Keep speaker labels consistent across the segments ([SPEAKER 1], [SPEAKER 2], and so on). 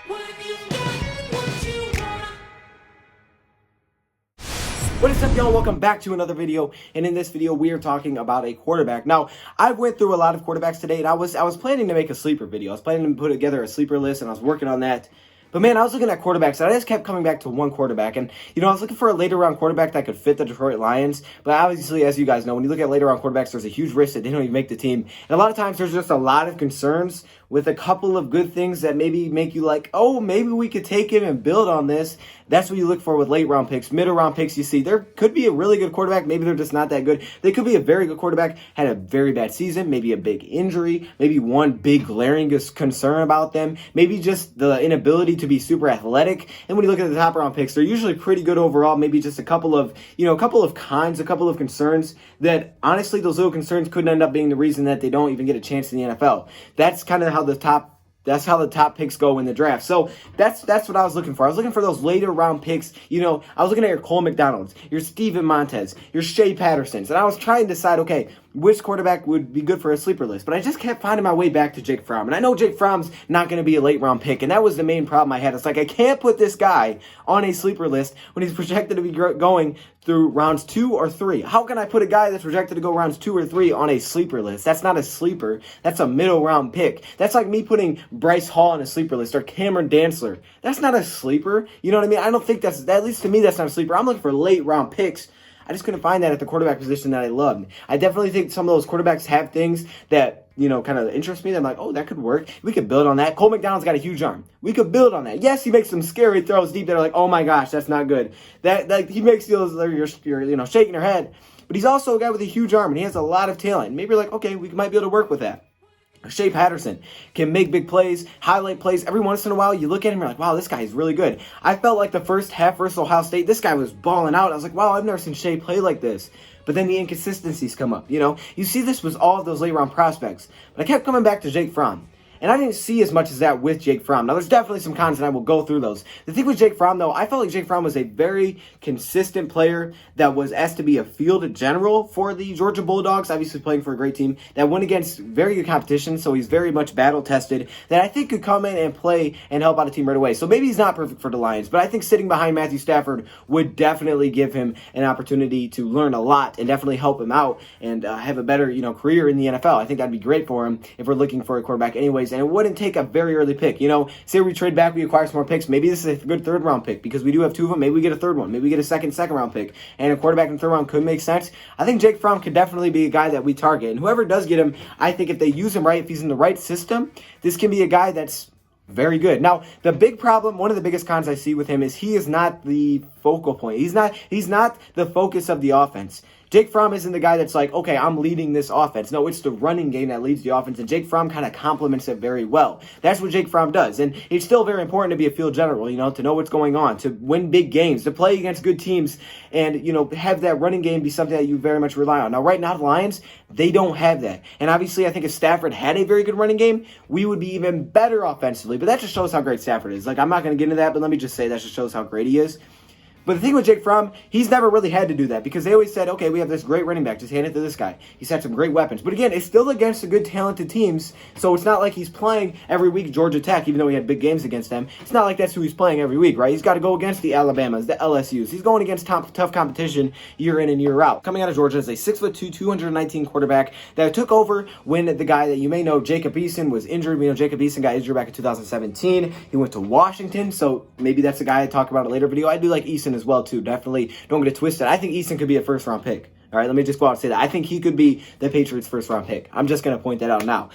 [SPEAKER 1] What is up, y'all? Welcome back to another video, and in this video we are talking about a quarterback. Now, I went through a lot of quarterbacks today, and I was planning to make a sleeper video. I was planning to put together a sleeper list, and I was working on that. But man, I was looking at quarterbacks, and I just kept coming back to one quarterback. And, you know, I was looking for a later round quarterback that could fit the Detroit Lions. But obviously, as you guys know, when you look at later round quarterbacks, there's a huge risk that they don't even make the team. And a lot of times, there's just a lot of concerns with a couple of good things that maybe make you like, oh, maybe we could take him and build on this. That's what you look for with late round picks. Middle round picks, you see, there could be a really good quarterback. Maybe they're just not that good. They could be a very good quarterback, had a very bad season, maybe a big injury, maybe one big glaring concern about them, maybe just the inability to be super athletic. And when you look at the top round picks, they're usually pretty good overall. Maybe just a couple of cons, a couple of concerns that honestly, those little concerns couldn't end up being the reason that they don't even get a chance in the NFL. That's kind of how the top picks go in the draft. So that's what I was looking for. I was looking for those later round picks. You know, I was looking at your Cole McDonald's, your Steven Montez, your Shea Pattersons, and I was trying to decide, okay, which quarterback would be good for a sleeper list. But I just kept finding my way back to Jake Fromm. And I know Jake Fromm's not going to be a late round pick. And that was the main problem I had. It's like, I can't put this guy on a sleeper list when he's projected to be going through rounds 2 or 3. How can I put a guy that's projected to go rounds 2 or 3 on a sleeper list? That's not a sleeper. That's a middle round pick. That's like me putting Bryce Hall on a sleeper list or Cameron Dantzler. That's not a sleeper. You know what I mean? I don't think at least to me, that's not a sleeper. I'm looking for late round picks. I just couldn't find that at the quarterback position that I loved. I definitely think some of those quarterbacks have things that, you know, kind of interest me. I'm like, oh, that could work. We could build on that. Cole McDonald's got a huge arm. We could build on that. Yes, he makes some scary throws deep that are like, oh my gosh, that's not good. That he makes you, you're you know, shaking your head. But he's also a guy with a huge arm, and he has a lot of talent. Maybe you're like, okay, we might be able to work with that. Shea Patterson can make big plays, highlight plays. Every once in a while, you look at him, you're like, wow, this guy is really good. I felt like the first half versus Ohio State, this guy was balling out. I was like, wow, I've never seen Shea play like this. But then the inconsistencies come up, you know. You see this with all of those late round prospects. But I kept coming back to Jake Fromm. And I didn't see as much as that with Jake Fromm. Now, there's definitely some cons, and I will go through those. The thing with Jake Fromm, though, I felt like Jake Fromm was a very consistent player that was asked to be a field general for the Georgia Bulldogs, obviously playing for a great team, that went against very good competition, so he's very much battle-tested, that I think could come in and play and help out a team right away. So maybe he's not perfect for the Lions, but I think sitting behind Matthew Stafford would definitely give him an opportunity to learn a lot and definitely help him out and have a better, you know, career in the NFL. I think that'd be great for him if we're looking for a quarterback anyways, and it wouldn't take a very early pick. You know, say we trade back, we acquire some more picks. Maybe this is a good third round pick because we do have 2 of them. Maybe we get a third one. Maybe we get a second round pick. And a quarterback in the third round could make sense. I think Jake Fromm could definitely be a guy that we target. And whoever does get him, I think if they use him right, if he's in the right system, this can be a guy that's very good. Now, the big problem, one of the biggest cons I see with him is he is not the focal point. He's not the focus of the offense. Jake Fromm isn't the guy that's like, okay, I'm leading this offense. No, it's the running game that leads the offense, and Jake Fromm kind of complements it very well. That's what Jake Fromm does, and it's still very important to be a field general, you know, to know what's going on, to win big games, to play against good teams, and, you know, have that running game be something that you very much rely on. Now, right now, the Lions, they don't have that, and obviously, I think if Stafford had a very good running game, we would be even better offensively, but that just shows how great Stafford is. Like, I'm not going to get into that, but let me just say that just shows how great he is. But the thing with Jake Fromm, he's never really had to do that because they always said, okay, we have this great running back, just hand it to this guy. He's had some great weapons. But again, it's still against the good, talented teams, so it's not like he's playing every week Georgia Tech, even though he had big games against them. It's not like that's who he's playing every week, right? He's got to go against the Alabamas, the LSUs. He's going against tough competition year in and year out. Coming out of Georgia is a 6'2", 219 quarterback that took over when the guy that you may know, Jacob Eason, was injured. We know Jacob Eason got injured back in 2017. He went to Washington, so maybe that's the guy I talk about in a later video. I do like Eason as well, too. Definitely don't get it twisted. I think Eason could be a first-round pick. All right, let me just go out and say that. I think he could be the Patriots' first-round pick. I'm just going to point that out now.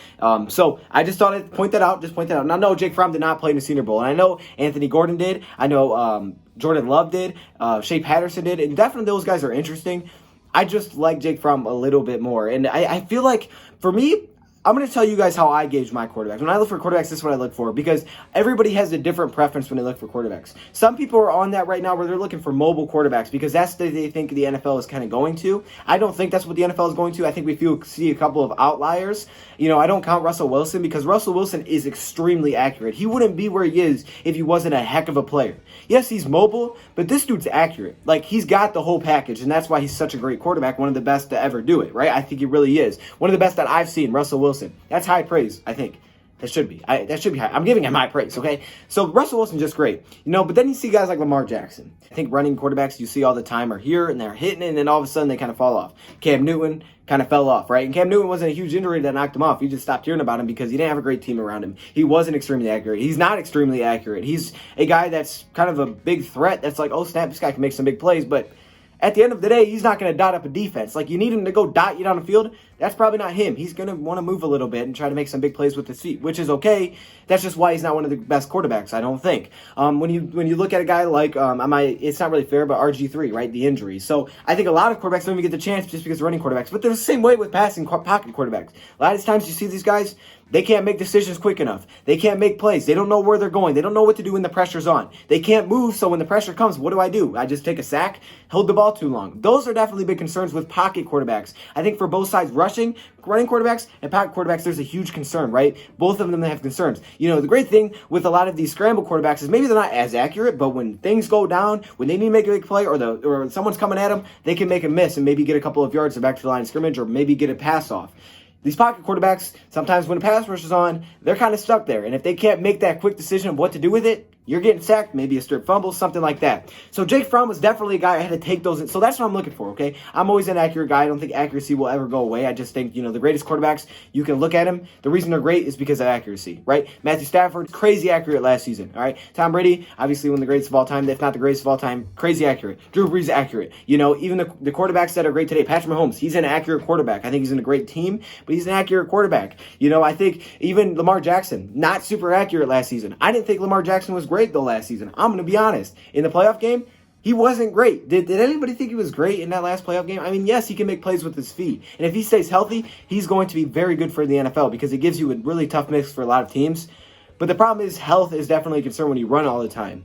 [SPEAKER 1] So I just thought I'd point that out. Now, no, Jake Fromm did not play in the Senior Bowl. And I know Anthony Gordon did. I know Jordan Love did. Shea Patterson did. And definitely those guys are interesting. I just like Jake Fromm a little bit more. And I feel like, for me, I'm going to tell you guys how I gauge my quarterbacks. When I look for quarterbacks, this is what I look for because everybody has a different preference when they look for quarterbacks. Some people are on that right now where they're looking for mobile quarterbacks because that's what they think the NFL is kind of going to. I don't think that's what the NFL is going to. I think we see a couple of outliers. You know, I don't count Russell Wilson because Russell Wilson is extremely accurate. He wouldn't be where he is if he wasn't a heck of a player. Yes, he's mobile, but this dude's accurate. Like, he's got the whole package, and that's why he's such a great quarterback, one of the best to ever do it, right? I think he really is. One of the best that I've seen, Russell Wilson. That's high praise, I think. That should be. That should be high. I'm giving him high praise, okay? So Russell Wilson just great. But then you see guys like Lamar Jackson. I think running quarterbacks you see all the time are here and they're hitting it, and then all of a sudden they kind of fall off. Cam Newton kind of fell off, right? And Cam Newton wasn't a huge injury that knocked him off. You just stopped hearing about him because he didn't have a great team around him. He wasn't extremely accurate. He's not extremely accurate. He's a guy that's kind of a big threat that's like, oh, snap, this guy can make some big plays, but at the end of the day, he's not going to dot up a defense. Like, you need him to go dot you down the field. That's probably not him. He's going to want to move a little bit and try to make some big plays with his feet, which is okay. That's just why he's not one of the best quarterbacks, I don't think. When you look at a guy like, it's not really fair, but RG3, right, the injury. So I think a lot of quarterbacks don't even get the chance just because they're running quarterbacks. But they're the same way with passing pocket quarterbacks. A lot of times you see these guys, they can't make decisions quick enough. They can't make plays. They don't know where they're going. They don't know what to do when the pressure's on. They can't move, so when the pressure comes, what do? I just take a sack, hold the ball too long. Those are definitely big concerns with pocket quarterbacks. I think for both sides, running quarterbacks and pocket quarterbacks, there's a huge concern, right? Both of them have concerns. The great thing with a lot of these scramble quarterbacks is maybe they're not as accurate, but when things go down, when they need to make a big play or someone's coming at them, they can make a miss and maybe get a couple of yards back to the line of scrimmage or maybe get a pass off. These pocket quarterbacks, sometimes when a pass rush is on, they're kind of stuck there. And if they can't make that quick decision of what to do with it, you're getting sacked, maybe a strip fumble, something like that. So Jake Fromm was definitely a guy I had to take those in. So that's what I'm looking for, okay? I'm always an accurate guy. I don't think accuracy will ever go away. I just think, the greatest quarterbacks, you can look at them. The reason they're great is because of accuracy, right? Matthew Stafford, crazy accurate last season, all right? Tom Brady, obviously one of the greatest of all time, if not the greatest of all time, crazy accurate. Drew Brees, accurate. Even the quarterbacks that are great today, Patrick Mahomes, he's an accurate quarterback. I think he's in a great team, but he's an accurate quarterback. I think even Lamar Jackson, not super accurate last season. I didn't think Lamar Jackson was great, though, last season. I'm going to be honest. In the playoff game, he wasn't great. Did anybody think he was great in that last playoff game? I mean, yes, he can make plays with his feet. And if he stays healthy, he's going to be very good for the NFL because it gives you a really tough mix for a lot of teams. But the problem is health is definitely a concern when you run all the time.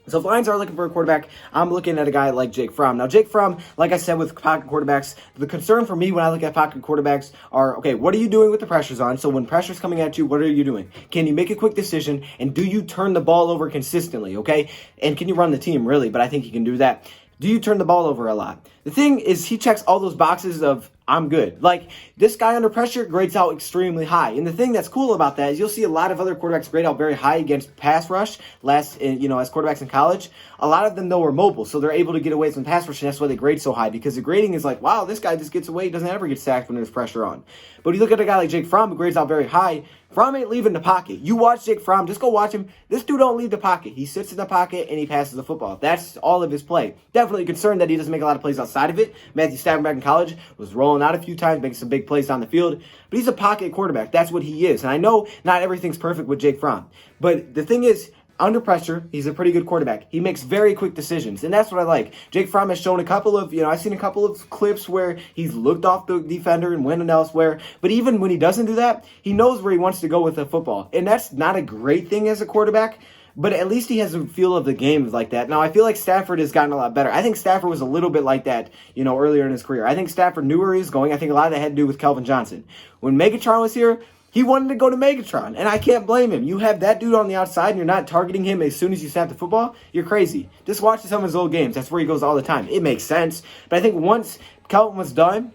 [SPEAKER 1] So if Lions are looking for a quarterback, I'm looking at a guy like Jake Fromm. Now, Jake Fromm, like I said with pocket quarterbacks, the concern for me when I look at pocket quarterbacks are, okay, what are you doing with the pressures on? So when pressure's coming at you, what are you doing? Can you make a quick decision? And do you turn the ball over consistently, okay? And can you run the team, really? But I think you can do that. Do you turn the ball over a lot? The thing is, he checks all those boxes of, I'm good. Like, this guy under pressure grades out extremely high. And the thing that's cool about that is you'll see a lot of other quarterbacks grade out very high against pass rush as quarterbacks in college. A lot of them, though, are mobile, so they're able to get away from pass rush, and that's why they grade so high, because the grading is like, wow, this guy just gets away. He doesn't ever get sacked when there's pressure on. But when you look at a guy like Jake Fromm, who grades out very high, Fromm ain't leaving the pocket. You watch Jake Fromm, just go watch him. This dude don't leave the pocket. He sits in the pocket and he passes the football. That's all of his play. Definitely concerned that he doesn't make a lot of plays outside of it. Matthew Stafford back in college was rolling out a few times, making some big plays down the field. But he's a pocket quarterback. That's what he is. And I know not everything's perfect with Jake Fromm. But the thing is, under pressure, he's a pretty good quarterback. He makes very quick decisions, and that's what I like. Jake Fromm has shown a couple of, I've seen a couple of clips where he's looked off the defender and went elsewhere. But even when he doesn't do that, he knows where he wants to go with the football. And that's not a great thing as a quarterback, but at least he has a feel of the game like that. Now, I feel like Stafford has gotten a lot better. I think Stafford was a little bit like that, earlier in his career. I think Stafford knew where he was going. I think a lot of that had to do with Calvin Johnson. When Megatron was here, he wanted to go to Megatron, and I can't blame him. You have that dude on the outside, and you're not targeting him as soon as you snap the football, you're crazy. Just watch some of his old games. That's where he goes all the time. It makes sense. But I think once Calvin was done,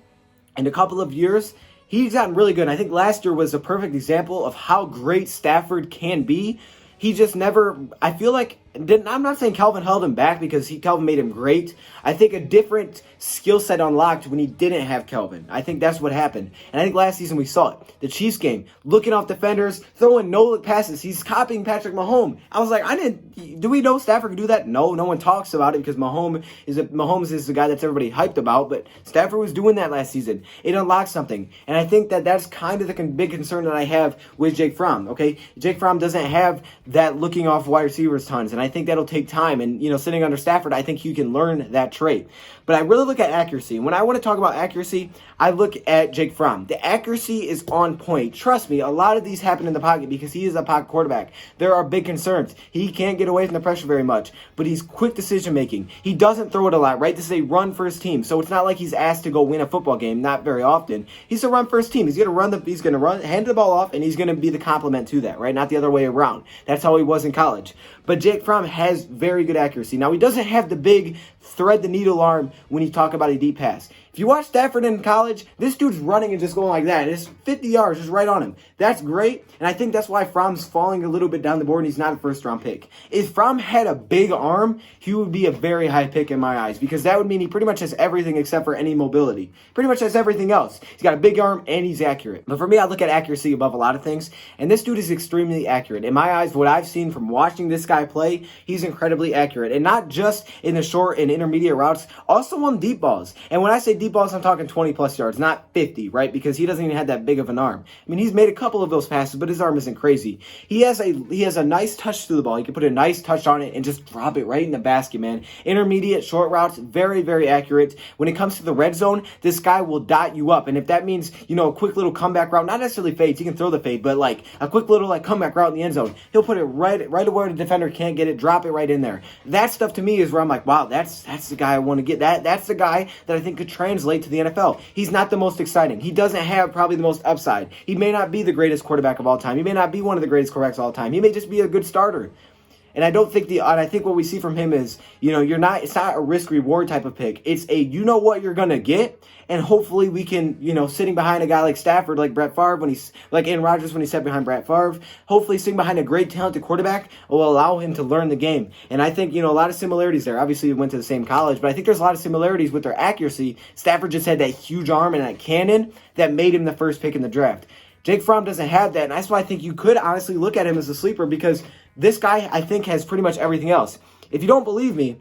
[SPEAKER 1] in a couple of years, he's gotten really good. And I think last year was a perfect example of how great Stafford can be. He just never, I feel like, I'm not saying Calvin held him back because Calvin made him great. I think a different skill set unlocked when he didn't have Calvin. I think that's what happened. And I think last season we saw it. The Chiefs game, looking off defenders, throwing no-look passes. He's copying Patrick Mahomes. I was like, do we know Stafford can do that? No one talks about it because Mahomes is the guy that's everybody hyped about, but Stafford was doing that last season. It unlocked something. And I think that's kind of the big concern that I have with Jake Fromm, okay? Jake Fromm doesn't have that looking off wide receivers tons, and I think that'll take time. And, sitting under Stafford, I think you can learn that trait. But I really look at accuracy. When I want to talk about accuracy, I look at Jake Fromm. The accuracy is on point. Trust me, a lot of these happen in the pocket because he is a pocket quarterback. There are big concerns. He can't get away from the pressure very much, but he's quick decision making. He doesn't throw it a lot, right? This is a run first team, so it's not like he's asked to go win a football game. Not very often. He's a run first team. He's going to hand the ball off, and he's going to be the complement to that, right? Not the other way around. That's how he was in college. But Jake Fromm has very good accuracy. Now, he doesn't have the big thread the needle arm when you talk about a deep pass. If If you watch Stafford in college, this dude's running and just going like that. It's 50 yards just right on him. That's great, and I think that's why Fromm's falling a little bit down the board and he's not a first-round pick. If Fromm had a big arm, he would be a very high pick in my eyes because that would mean he pretty much has everything except for any mobility. Pretty much has everything else. He's got a big arm and he's accurate. But for me, I look at accuracy above a lot of things, and this dude is extremely accurate. In my eyes, what I've seen from watching this guy play, he's incredibly accurate, and not just in the short and intermediate routes, also on deep balls. And when I say deep balls, I'm talking 20 plus yards, not 50, right? Because he doesn't even have that big of an arm. I mean, he's made a couple of those passes, but his arm isn't crazy. He has a nice touch through the ball. He can put a nice touch on it and just drop it right in the basket, man. Intermediate, short routes, very, very accurate. When it comes to the red zone, this guy will dot you up. And if that means, a quick little comeback route, not necessarily fades, he can throw the fade, but like a quick little comeback route in the end zone, he'll put it right where the defender can't get it, drop it right in there. That stuff to me is where I'm like, wow, that's the guy I want to get. That's the guy that I think could translate to the NFL. He's not the most exciting. He doesn't have probably the most upside. He may not be the greatest quarterback of all time. He may not be one of the greatest quarterbacks of all time. He may just be a good starter. And I think what we see from him is, it's not a risk reward type of pick. It's a, what you're going to get. And hopefully we can, sitting behind a guy like Stafford, like Brett Favre, like Aaron Rodgers when he sat behind Brett Favre, hopefully sitting behind a great talented quarterback will allow him to learn the game. And I think, a lot of similarities there. Obviously, we went to the same college, but I think there's a lot of similarities with their accuracy. Stafford just had that huge arm and that cannon that made him the first pick in the draft. Jake Fromm doesn't have that, and that's why I think you could honestly look at him as a sleeper because this guy, I think, has pretty much everything else. If you don't believe me,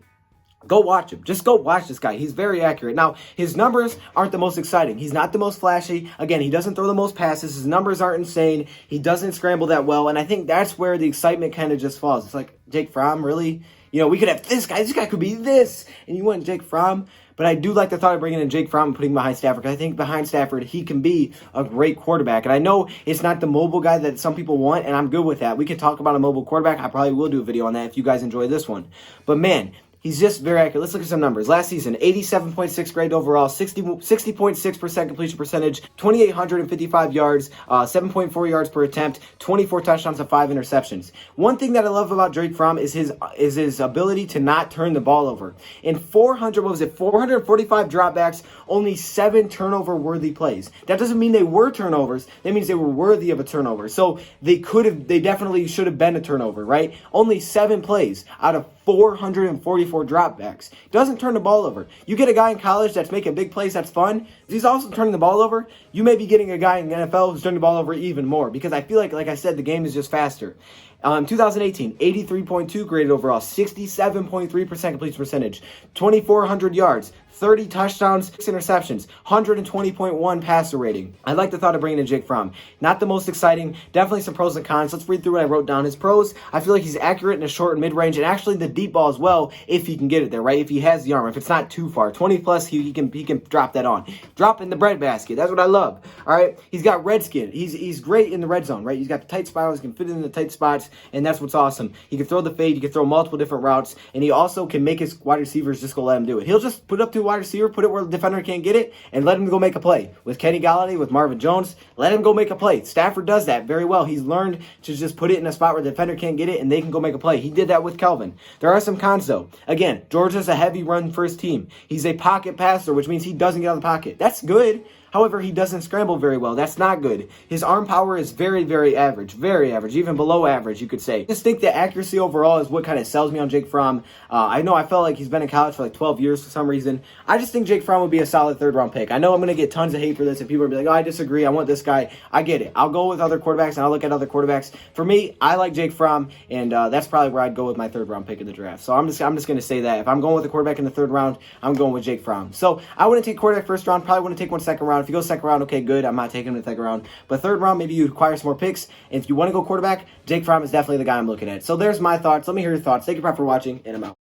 [SPEAKER 1] go watch him. Just go watch this guy. He's very accurate. Now, his numbers aren't the most exciting. He's not the most flashy. Again, he doesn't throw the most passes. His numbers aren't insane. He doesn't scramble that well, and I think that's where the excitement kind of just falls. It's like, Jake Fromm, really? We could have this guy. This guy could be this, and you want Jake Fromm? But I do like the thought of bringing in Jake Fromm and putting him behind Stafford. I think behind Stafford, he can be a great quarterback. And I know it's not the mobile guy that some people want, and I'm good with that. We can talk about a mobile quarterback. I probably will do a video on that if you guys enjoy this one. But man, he's just very accurate. Let's look at some numbers. Last season, 87.6 grade overall, 60.6% completion percentage, 2,855 yards, 7.4 yards per attempt, 24 touchdowns and 5 interceptions. One thing that I love about Jake Fromm is his ability to not turn the ball over. In 445 dropbacks, only 7 turnover-worthy plays. That doesn't mean they were turnovers. That means they were worthy of a turnover. So they definitely should have been a turnover, right? Only 7 plays out of 444 dropbacks. Doesn't turn the ball over. You get a guy in college that's making big plays, that's fun. If he's also turning the ball over, you may be getting a guy in the NFL who's turning the ball over even more because I feel like I said, the game is just faster. 2018, 83.2 graded overall, 67.3% completion percentage, 2,400 yards, 30 touchdowns, 6 interceptions, 120.1 passer rating. I like the thought of bringing in Jake Fromm. Not the most exciting, definitely some pros and cons. Let's read through what I wrote down. His pros, I feel like he's accurate in the short and mid-range, and actually the deep ball as well, if he can get it there, right? If he has the arm, if it's not too far. 20 plus, he can drop that on. Drop in the breadbasket. That's what I love. All right? He's got red skin. He's great in the red zone, right? He's got the tight spirals, he can fit in the tight spots, and that's what's awesome. He can throw the fade, he can throw multiple different routes, and he also can make his wide receivers just go let him do it. He'll just put it up to a wide receiver, put it where the defender can't get it, and let him go make a play. With Kenny Galladay, with Marvin Jones, let him go make a play. Stafford does that very well. He's learned to just put it in a spot where the defender can't get it, and they can go make a play. He did that with Kelvin. There are some cons, though. Again, Georgia's a heavy run first team. He's a pocket passer, which means he doesn't get out of the pocket. That's good. However, he doesn't scramble very well. That's not good. His arm power is very, very average, even below average, you could say. I just think the accuracy overall is what kind of sells me on Jake Fromm. I know I felt like he's been in college for like 12 years for some reason. I just think Jake Fromm would be a solid third-round pick. I know I'm going to get tons of hate for this, and people will be like, oh, I disagree. I want this guy. I get it. I'll go with other quarterbacks, and I'll look at other quarterbacks. For me, I like Jake Fromm, and that's probably where I'd go with my third-round pick in the draft. So I'm just going to say that. If I'm going with a quarterback in the third round, I'm going with Jake Fromm. So I wouldn't take quarterback first round. Probably wouldn't take one second round. If you go second round, okay, good. I'm not taking him in the second round. But third round, maybe you acquire some more picks. And if you want to go quarterback, Jake Fromm is definitely the guy I'm looking at. So there's my thoughts. Let me hear your thoughts. Thank you for watching, and I'm out.